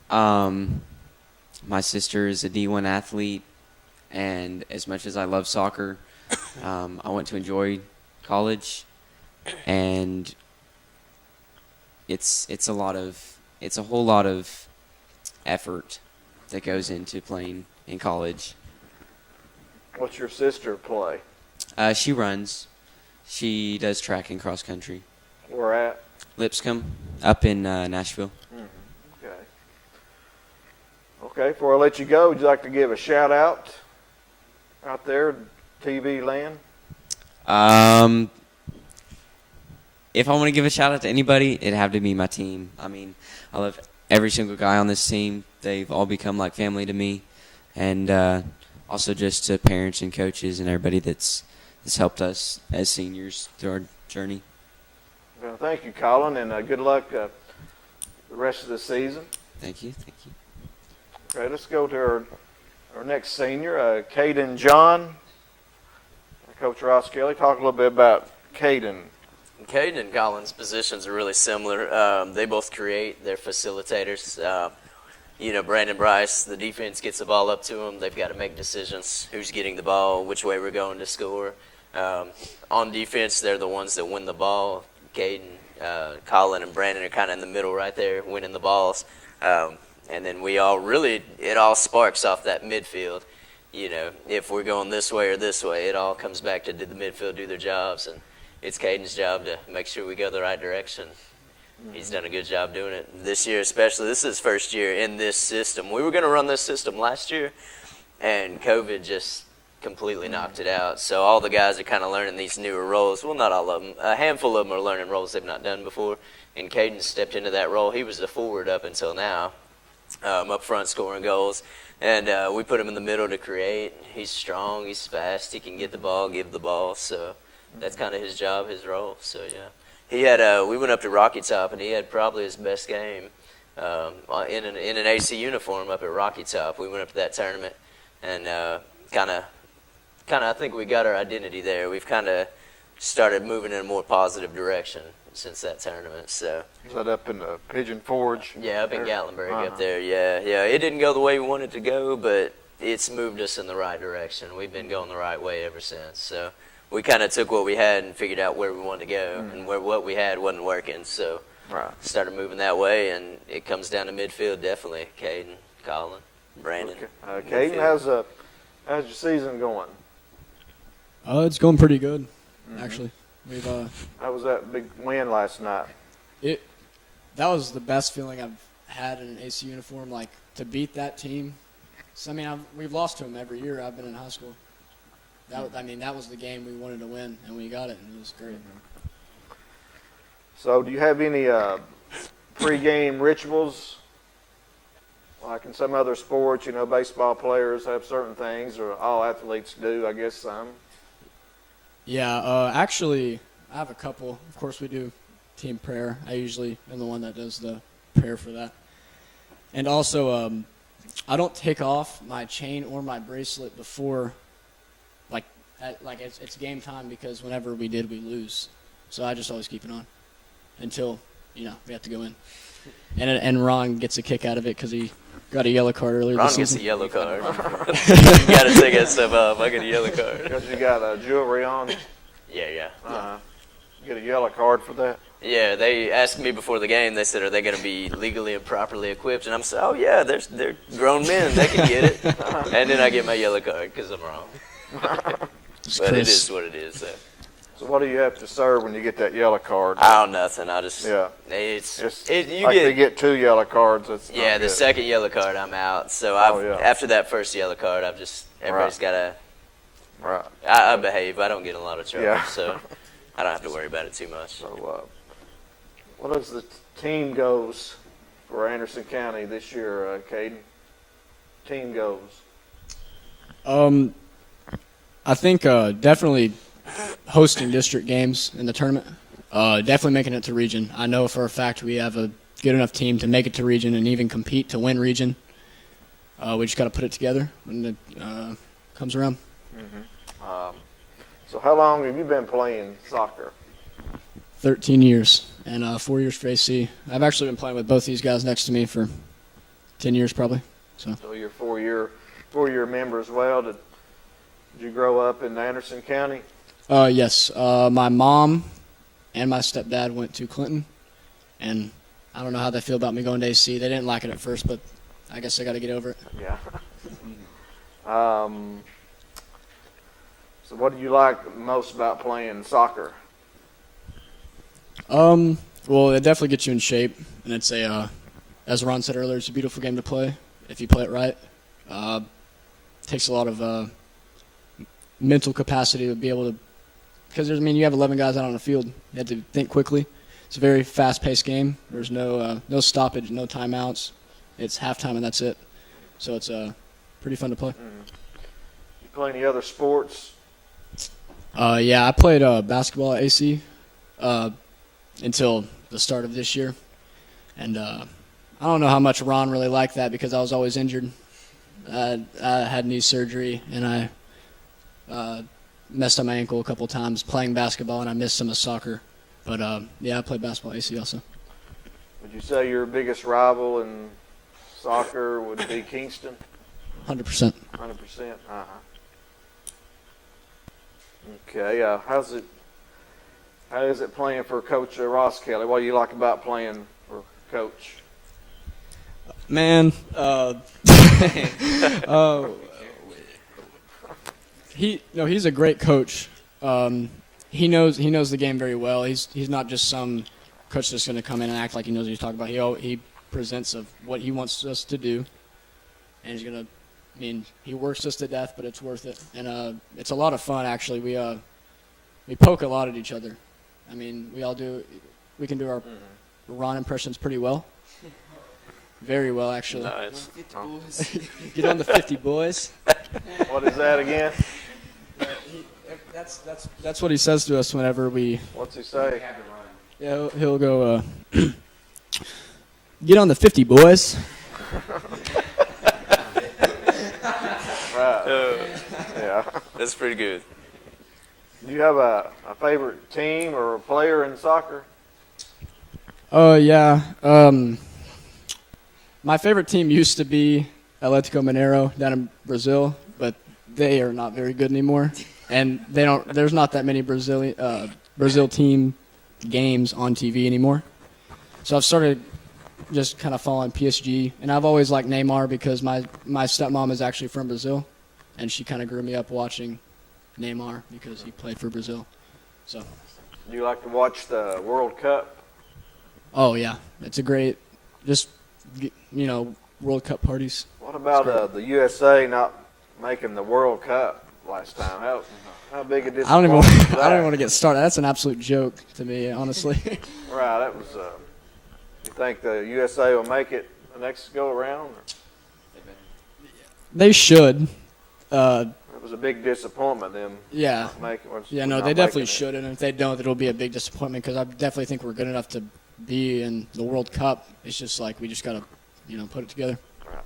Speaker 14: My sister is a D1 athlete, and as much as I love soccer, I want to enjoy college, and it's a whole lot of effort that goes into playing in college.
Speaker 2: What's your sister play?
Speaker 14: She runs. She does track and cross country.
Speaker 2: Where at?
Speaker 14: Lipscomb, up in Nashville.
Speaker 2: Okay. Okay, before I let you go, would you like to give a shout out there, TV land?
Speaker 14: If I want to give a shout out to anybody, it'd have to be my team. I mean, I love every single guy on this team. They've all become like family to me. And also just to parents and coaches and everybody that's helped us as seniors through our journey.
Speaker 2: Well, thank you, Colin, and good luck the rest of the season.
Speaker 14: Thank you.
Speaker 2: Okay, let's go to our next senior, Caden John. Coach Ross Kelly, talk a little bit about Caden.
Speaker 1: Caden and Colin's positions are really similar. They both create. They're facilitators. Brandon Bryce, the defense gets the ball up to them. They've got to make decisions. Who's getting the ball, which way we're going to score. On defense, they're the ones that win the ball. Caden, Colin, and Brandon are kind of in the middle right there, winning the balls. And then it all sparks off that midfield. If we're going this way or this way, it all comes back to did the midfield do their jobs. And it's Caden's job to make sure we go the right direction. He's done a good job doing it. This year especially, this is his first year in this system. We were going to run this system last year, and COVID just completely knocked it out. So all the guys are kind of learning these newer roles. Well, not all of them. A handful of them are learning roles they've not done before. And Caden stepped into that role. He was the forward up until now, up front scoring goals. And we put him in the middle to create. He's strong. He's fast. He can get the ball, give the ball. So that's kind of his job, his role. So, yeah. He had. We went up to Rocky Top, and he had probably his best game in an AC uniform up at Rocky Top. We went up to that tournament, and kind of, I think we got our identity there. We've kind of started moving in a more positive direction since that tournament. So.
Speaker 2: Is that up in the Pigeon Forge?
Speaker 1: Yeah, up in Gatlinburg up there. Yeah. It didn't go the way we wanted to go, but it's moved us in the right direction. We've been going the right way ever since. So. We kind of took what we had and figured out where we wanted to go, and where what we had wasn't working, so started moving that way, and it comes down to midfield definitely. Caden, Colin, Brandon.
Speaker 2: Okay. Caden has How's your season going?
Speaker 17: It's going pretty good,
Speaker 2: Mhm.
Speaker 17: actually. We've
Speaker 2: How was that big win last night?
Speaker 17: that was the best feeling I've had in an AC uniform. Like to beat that team. So I mean, we've lost to them every year I've been in high school. That was the game we wanted to win, and we got it, and it was great.
Speaker 2: So, do you have any pre-game rituals? Like in some other sports, you know, baseball players have certain things, or all athletes do, I guess some.
Speaker 17: Yeah, actually, I have a couple. Of course, we do team prayer. I usually am the one that does the prayer for that. And also, I don't take off my chain or my bracelet before, it's game time, because whenever we lose. So I just always keep it on until, we have to go in. And Ron gets a kick out of it because he got a yellow card earlier this season.
Speaker 1: Ron gets a yellow card. You got to take that stuff off. I get a yellow card.
Speaker 2: Because you got jewelry on?
Speaker 1: Yeah.
Speaker 2: You get a yellow card for that?
Speaker 1: Yeah, they asked me before the game, they said, are they going to be legally and properly equipped? And I'm saying, oh, yeah, they're grown men. They can get it. And then I get my yellow card because I'm wrong. But it is what it is.
Speaker 2: So what do you have to serve when you get that yellow card?
Speaker 1: I don't nothing. I just
Speaker 2: you get 2 yellow cards. That's
Speaker 1: the
Speaker 2: good.
Speaker 1: second yellow card, I'm out. So after that first yellow card, everybody's got to.
Speaker 2: Right.
Speaker 1: I behave. I don't get in a lot of trouble,
Speaker 2: Yeah.
Speaker 1: so I don't have to worry about it too much.
Speaker 2: So, what is the team goals for Anderson County this year, Caden? Team goals.
Speaker 17: I think definitely hosting district games in the tournament. Definitely making it to region. I know for a fact we have a good enough team to make it to region and even compete to win region. We just got to put it together when it comes around.
Speaker 2: So how long have you been playing soccer?
Speaker 17: 13 years and 4 years for AC. I've actually been playing with both these guys next to me for 10 years probably. So
Speaker 2: you're a 4-year member as well. Did you grow up in Anderson County?
Speaker 17: Yes. My mom and my stepdad went to Clinton, and I don't know how they feel about me going to AC. They didn't like it at first, but I guess I got to get over it.
Speaker 2: Yeah. So what do you like most about playing soccer?
Speaker 17: Well, it definitely gets you in shape, and it's as Ron said earlier, it's a beautiful game to play if you play it right. Takes a lot of mental capacity to be able to, because you have 11 guys out on the field. You have to think quickly. It's a very fast-paced game. There's no stoppage, no timeouts. It's halftime and that's it. So it's pretty fun to play.
Speaker 2: You play any other sports?
Speaker 17: Yeah, I played basketball at AC until the start of this year. And I don't know how much Ron really liked that because I was always injured. I had knee surgery, and I messed up my ankle a couple times playing basketball, and I missed some of soccer. But, I played basketball at AC also.
Speaker 2: Would you say your biggest rival in soccer would be Kingston?
Speaker 17: 100%.
Speaker 2: 100%? Okay, how is it playing for Coach Ross Kelly? What do you like about playing for Coach?
Speaker 17: Man, he's a great coach. He knows the game very well. He's not just some coach that's going to come in and act like he knows what he's talking about. He presents of what he wants us to do, and he's going to. He works us to death, but it's worth it, and it's a lot of fun. Actually, we poke a lot at each other. We all do. We can do our Ron impressions pretty well. Very well, actually.
Speaker 1: Nice.
Speaker 17: Get on the 50, boys.
Speaker 2: What is that again?
Speaker 17: That's what he says to us whenever we.
Speaker 2: What's he say?
Speaker 17: Yeah, he'll go. Get on the 50, boys.
Speaker 2: Yeah.
Speaker 1: That's pretty good.
Speaker 2: Do you have a favorite team or a player in soccer?
Speaker 17: Yeah. My favorite team used to be Atlético Mineiro down in Brazil, but they are not very good anymore. And there's not that many Brazil team games on TV anymore. So I've started just kind of following PSG, and I've always liked Neymar because my stepmom is actually from Brazil, and she kind of grew me up watching Neymar because he played for Brazil. So.
Speaker 2: Do you like to watch the World Cup?
Speaker 17: Oh yeah, it's a great, just World Cup parties.
Speaker 2: What about the USA not making the World Cup last time? How big a disappointment was that?
Speaker 17: I don't even want to get started. That's an absolute joke to me, honestly.
Speaker 2: Right, that was. You think the USA will make it the next go around?
Speaker 17: They should.
Speaker 2: It was a big disappointment them.
Speaker 17: Yeah.
Speaker 2: Not
Speaker 17: They definitely should, and if they don't, it'll be a big disappointment because I definitely think we're good enough to be in the World Cup. It's just like we just gotta, put it together.
Speaker 2: Right.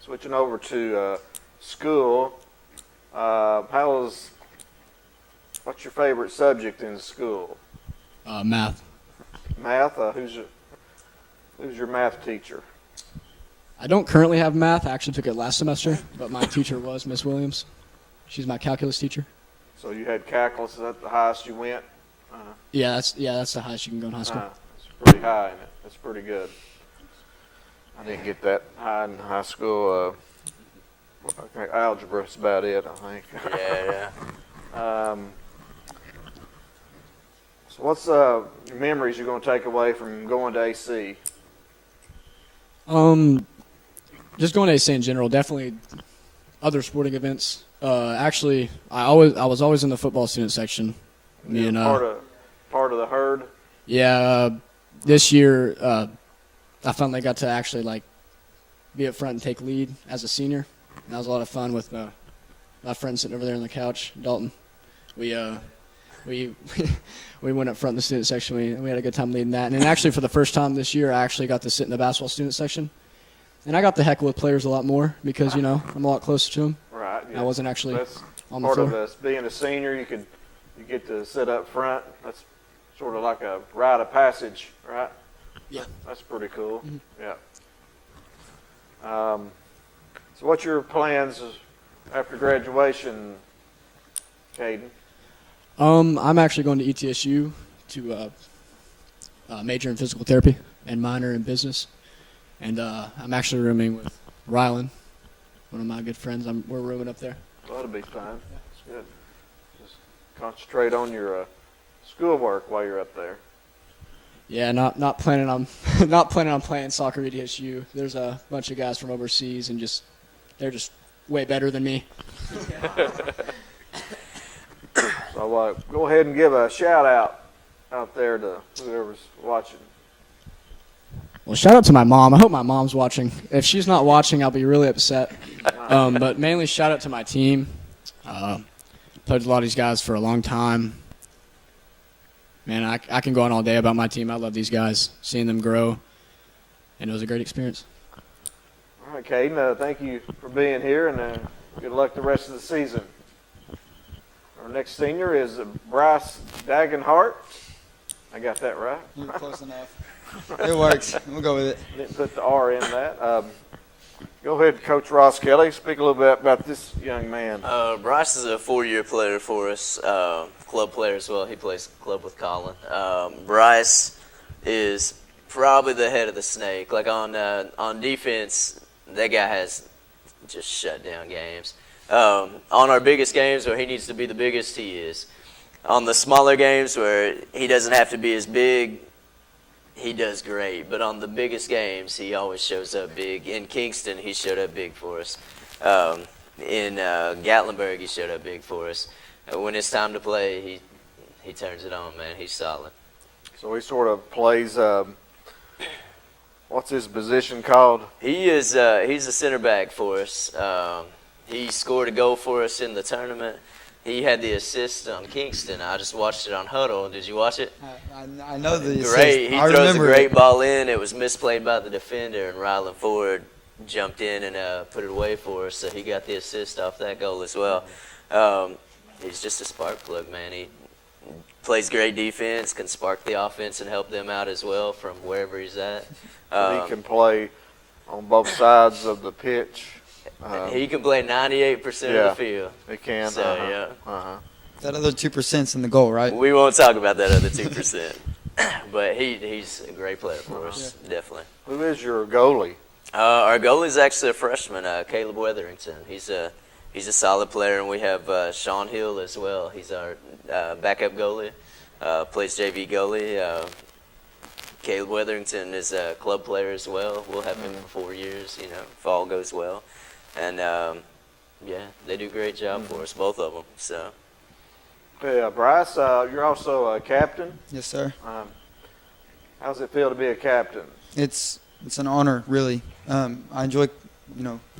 Speaker 2: Switching over to school, what's your favorite subject in school?
Speaker 17: Math.
Speaker 2: Math. Who's your math teacher?
Speaker 17: I don't currently have math. I actually took it last semester, but my teacher was Miss Williams. She's my calculus teacher.
Speaker 2: So you had calculus. Is that the highest you went?
Speaker 17: Yeah, that's the highest you can go in high school.
Speaker 2: It's pretty high in it. That's pretty good. I didn't get that high in high school. I think algebra is about it, I think.
Speaker 1: Yeah.
Speaker 2: So what's your memories you're going to take away from going to AC?
Speaker 17: Just going to AC in general. Definitely other sporting events. Actually, I was always in the football student section.
Speaker 2: Part of the herd.
Speaker 17: Yeah. This year, I finally got to actually be up front and take lead as a senior. That was a lot of fun with my friend sitting over there on the couch, Dalton. We went up front in the student section. We had a good time leading that. And then actually for the first time this year, I actually got to sit in the basketball student section. And I got to heckle with players a lot more because, I'm a lot closer to them.
Speaker 2: Right. Yeah.
Speaker 17: I wasn't actually on the
Speaker 2: floor.
Speaker 17: floor.
Speaker 2: Part of us being a senior, you get to sit up front. That's sort of like a rite of passage, right?
Speaker 17: Yeah.
Speaker 2: That's pretty cool. Mm-hmm. Yeah. So what's your plans after graduation, Caden?
Speaker 17: I'm actually going to ETSU to major in physical therapy and minor in business. And I'm actually rooming with Rylan, one of my good friends. We're rooming up there.
Speaker 2: Well, that'll be fine. That's good. Just concentrate on your schoolwork while you're up there.
Speaker 17: Yeah, not planning on playing soccer at ETSU. There's a bunch of guys from overseas, and they're just way better than me.
Speaker 2: So go ahead and give a shout out there to whoever's watching.
Speaker 17: Well, shout out to my mom. I hope my mom's watching. If she's not watching, I'll be really upset. But mainly shout out to my team. Played with a lot of these guys for a long time. Man, I can go on all day about my team. I love these guys, seeing them grow, and it was a great experience.
Speaker 2: All right, Caden, thank you for being here, and good luck the rest of the season. Our next senior is Bryce Dagenhart. I got that right?
Speaker 16: You're close enough. It works. We'll go with it.
Speaker 2: Didn't put the R in that. Go ahead, Coach Ross Kelly. Speak a little bit about this young man.
Speaker 1: Bryce is a 4-year player for us, club player as well. He plays club with Colin. Bryce is probably the head of the snake. Like on defense, that guy has just shut down games. On our biggest games where he needs to be the biggest, he is. On the smaller games where he doesn't have to be as big, he does great. But on the biggest games, he always shows up big. In Kingston, he showed up big for us. In Gatlinburg, he showed up big for us. When it's time to play, he turns it on, man. He's solid.
Speaker 2: So he sort of plays, what's his position called?
Speaker 1: He's a center back for us. He scored a goal for us in the tournament. He had the assist on Kingston. I just watched it on Huddle. Did you watch it?
Speaker 16: I know the assist.
Speaker 1: Great. He throws a great ball in. It was misplayed by the defender, and Rylan Ford jumped in and put it away for us. So he got the assist off that goal as well. He's just a spark plug, man. He plays great defense, can spark the offense and help them out as well from wherever he's at.
Speaker 2: He can play on both sides of the pitch.
Speaker 1: He can play 98% of the field.
Speaker 2: He can.
Speaker 1: So,
Speaker 16: That other 2%'s in the goal, right?
Speaker 1: We won't talk about that other 2%. But he's a great player for us, definitely.
Speaker 2: Who is your goalie?
Speaker 1: Our goalie is actually a freshman, Caleb Weatherington. He's he's a solid player, and we have Sean Hill as well. He's our backup goalie, plays JV goalie. Caleb Weatherington is a club player as well. We'll have him for 4 years, if all goes well. And, yeah, they do a great job for us, both of them. So.
Speaker 2: Hey, Bryce, you're also a captain.
Speaker 16: Yes, sir.
Speaker 2: How does it feel to be a captain?
Speaker 16: It's an honor, really. I enjoy,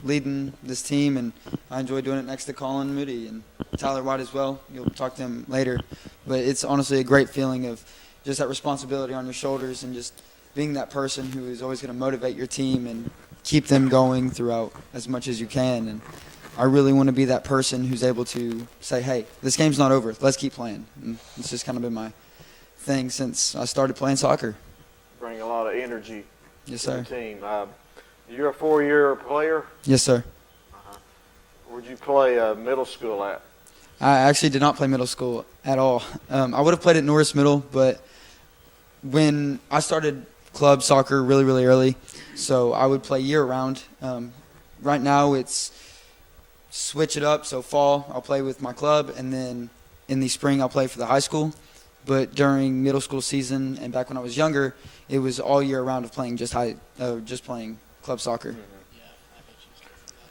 Speaker 16: leading this team, and I enjoy doing it next to Colin Moody and Tyler White as well. You'll talk to him later. But it's honestly a great feeling of just that responsibility on your shoulders and just being that person who is always going to motivate your team and keep them going throughout as much as you can. And I really want to be that person who's able to say, hey, this game's not over. Let's keep playing. And it's just kind of been my thing since I started playing soccer.
Speaker 2: Bring a lot of energy
Speaker 16: Yes,
Speaker 2: to
Speaker 16: sir.
Speaker 2: the team. You're a 4-year player?
Speaker 16: Yes, sir.
Speaker 2: Where'd you play middle school at?
Speaker 16: I actually did not play middle school at all. I would have played at Norris Middle, but when I started club soccer really, really early, so I would play year-round. Right now it's switch it up, so fall I'll play with my club, and then in the spring I'll play for the high school. But during middle school season and back when I was younger, it was all year round of playing just playing club soccer.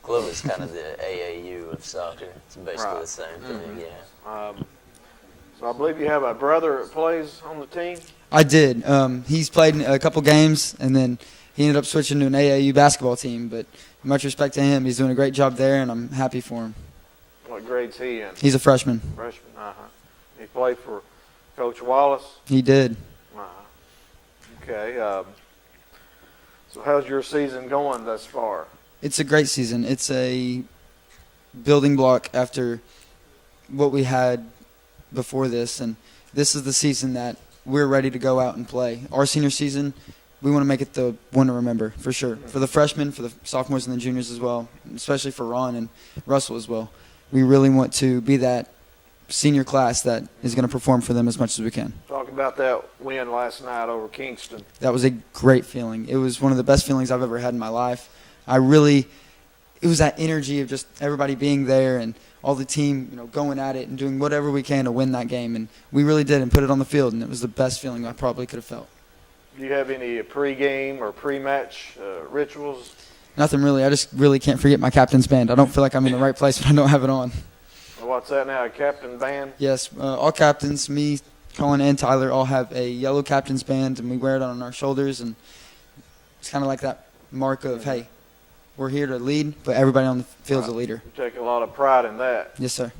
Speaker 1: Club is kind of the AAU of soccer. It's basically
Speaker 2: Right.
Speaker 1: the same thing, yeah.
Speaker 2: So I believe you have a brother that plays on the team?
Speaker 16: I did. He's played in a couple games, and then he ended up switching to an AAU basketball team. But much respect to him. He's doing a great job there, and I'm happy for him.
Speaker 2: What grade's he in?
Speaker 16: He's a freshman.
Speaker 2: Freshman, He played for Coach Wallace?
Speaker 16: He did.
Speaker 2: Okay. So how's your season going thus far?
Speaker 16: It's a great season. It's a building block after what we had before this, and this is the season that we're ready to go out and play. Our senior season, we want to make it the one to remember, for sure. For the freshmen, for the sophomores and the juniors as well, especially for Ron and Russell as well. We really want to be that senior class that is going to perform for them as much as we can.
Speaker 2: Talk about that win last night over Kingston.
Speaker 16: That was a great feeling. It was one of the best feelings I've ever had in my life. It was that energy of just everybody being there and all the team, going at it and doing whatever we can to win that game. And we really did and put it on the field, and it was the best feeling I probably could have felt.
Speaker 2: Do you have any pre-game or pre-match rituals?
Speaker 16: Nothing really. I just really can't forget my captain's band. I don't feel like I'm in the right place when I don't have it on.
Speaker 2: What's that now, a captain band?
Speaker 16: Yes, all captains, me, Colin, and Tyler all have a yellow captain's band, and we wear it on our shoulders. And it's kind of like that mark of, hey, we're here to lead, but everybody on the field's a leader.
Speaker 2: You take a lot of pride in that.
Speaker 16: Yes, sir.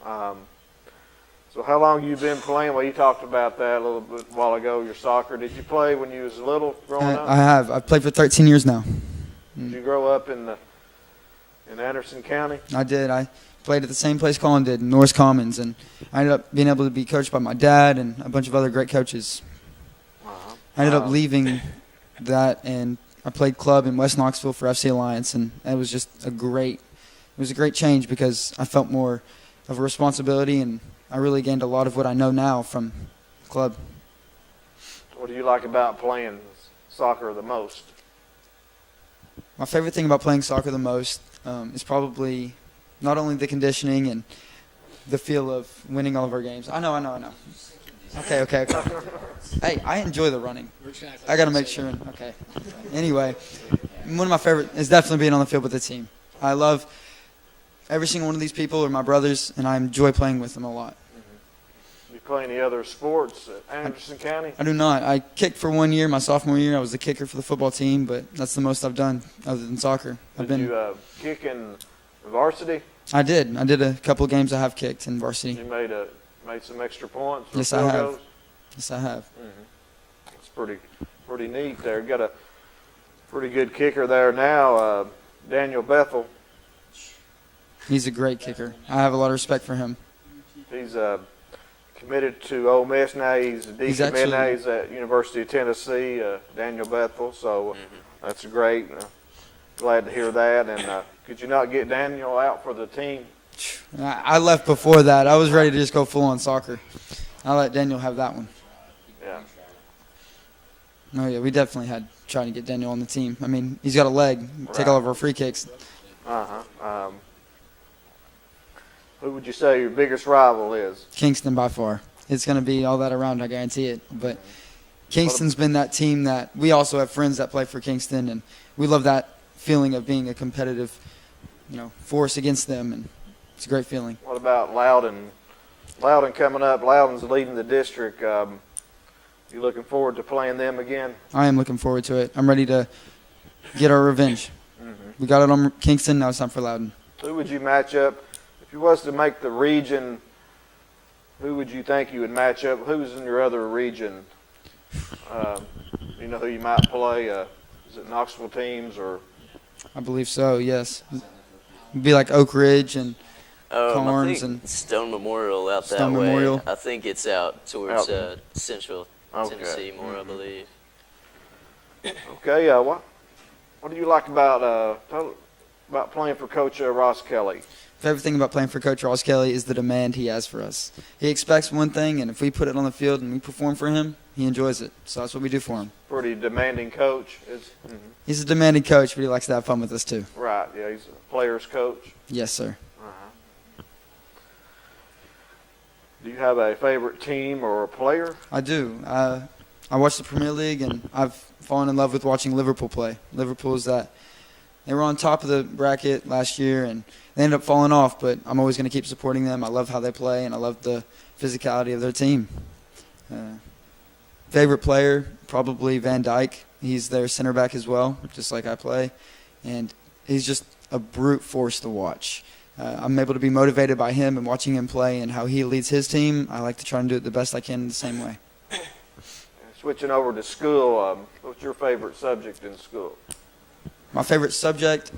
Speaker 2: So how long you been playing? Well, you talked about that a little bit while ago, your soccer. Did you play when you was little growing up?
Speaker 16: I have. I've played for 13 years now.
Speaker 2: Did you grow up in Anderson County?
Speaker 16: I did. I played at the same place Colin did, in Norris Commons, and I ended up being able to be coached by my dad and a bunch of other great coaches. I ended up leaving that, and I played club in West Knoxville for FC Alliance, and it was just a great change because I felt more of a responsibility, and I really gained a lot of what I know now from club.
Speaker 2: What do you like about playing soccer the most?
Speaker 16: My favorite thing about playing soccer the most is probably not only the conditioning and the feel of winning all of our games. I know. Okay. Hey, I enjoy the running. I got to make sure. Okay. Anyway, one of my favorite is definitely being on the field with the team. I love every single one of these people are my brothers, and I enjoy playing with them a lot.
Speaker 2: Do you play any other sports at Anderson County?
Speaker 16: I do not. I kicked for 1 year. My sophomore year, I was the kicker for the football team, but that's the most I've done other than soccer.
Speaker 2: Did you kick in varsity?
Speaker 16: I did. I did a couple of games I have kicked in varsity.
Speaker 2: You made some extra points?
Speaker 16: Yes, I have. Yes, I have.
Speaker 2: It's pretty neat there. Got a pretty good kicker there now, Daniel Bethel.
Speaker 16: He's a great kicker. I have a lot of respect for him.
Speaker 2: He's committed to Ole Miss now. He's decommitted now. He's at University of Tennessee, Daniel Bethel. So that's great. Glad to hear that. And could you not get Daniel out for the team?
Speaker 16: I left before that. I was ready to just go full on soccer. I'll let Daniel have that one.
Speaker 2: Yeah.
Speaker 16: Oh, yeah, we definitely had trying to get Daniel on the team. I mean, he's got a leg. Take all of our free kicks.
Speaker 2: Who would you say your biggest rival is?
Speaker 16: Kingston by far. It's going to be all that around, I guarantee it. But Kingston's been that team that we also have friends that play for Kingston, and we love that feeling of being a competitive, force against them, and it's a great feeling.
Speaker 2: What about Loudon? Loudon coming up. Loudon's leading the district. You looking forward to playing them again?
Speaker 16: I am looking forward to it. I'm ready to get our revenge. We got it on Kingston, now it's time for Loudon.
Speaker 2: Who would you match up? If you was to make the region, who would you think you would match up? Who's in your other region? You know who you might play? Is it Knoxville teams or?
Speaker 16: I believe so, yes. It'd be like Oak Ridge and Carnes
Speaker 1: I think
Speaker 16: and
Speaker 1: Stone Memorial out that
Speaker 16: Stone
Speaker 1: way.
Speaker 16: Memorial.
Speaker 1: I think it's out towards central
Speaker 2: Okay.
Speaker 1: Tennessee more, I believe.
Speaker 2: Okay. What do you like about playing for Coach Ross Kelly?
Speaker 16: favorite thing about playing for Coach Ross Kelly is the demand he has for us. He expects one thing, and if we put it on the field and we perform for him, he enjoys it. So that's what we do for him.
Speaker 2: Pretty demanding coach.
Speaker 16: He's a demanding coach, but he likes to have fun with us too.
Speaker 2: Right, yeah, he's a player's coach.
Speaker 16: Yes, sir.
Speaker 2: Do you have a favorite team or a player?
Speaker 16: I do. I watch the Premier League, and I've fallen in love with watching Liverpool play. Liverpool's that they were on top of the bracket last year, and they ended up falling off, but I'm always going to keep supporting them. I love how they play, and I love the physicality of their team. Favorite player, probably Van Dijk. He's their center back as well, just like I play, and he's just a brute force to watch. I'm able to be motivated by him and watching him play and how he leads his team. I like to try and do it the best I can in the same way.
Speaker 2: Switching over to school, what's your favorite subject in school?
Speaker 16: My favorite subject